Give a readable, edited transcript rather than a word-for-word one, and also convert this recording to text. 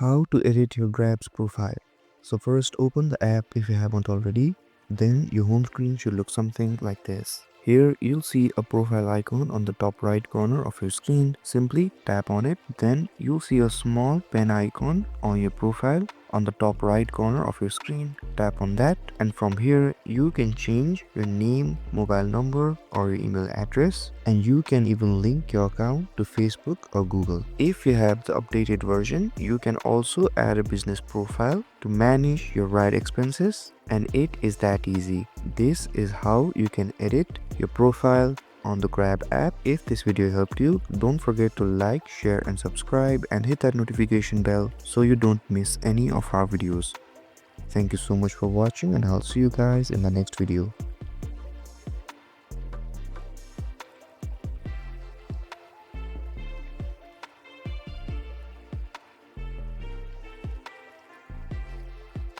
How to edit your Grab's profile. So first open the app if you haven't already. Then your home screen should look something like this. Here you'll see a profile icon on the top right corner of your screen. Simply tap on it. Then you'll see a small pen icon on your profile on the top right corner of your screen. Tap on that, and from here you can change your name, mobile number or your email address, and you can even link your account to Facebook or Google. If you have the updated version, you can also add a business profile to manage your ride expenses, and it is that easy. This is how you can edit your profile on the Grab app. If this video helped you, don't forget to like, share and subscribe, and hit that notification bell so you don't miss any of our videos. Thank you so much for watching, and I'll see you guys in the next video.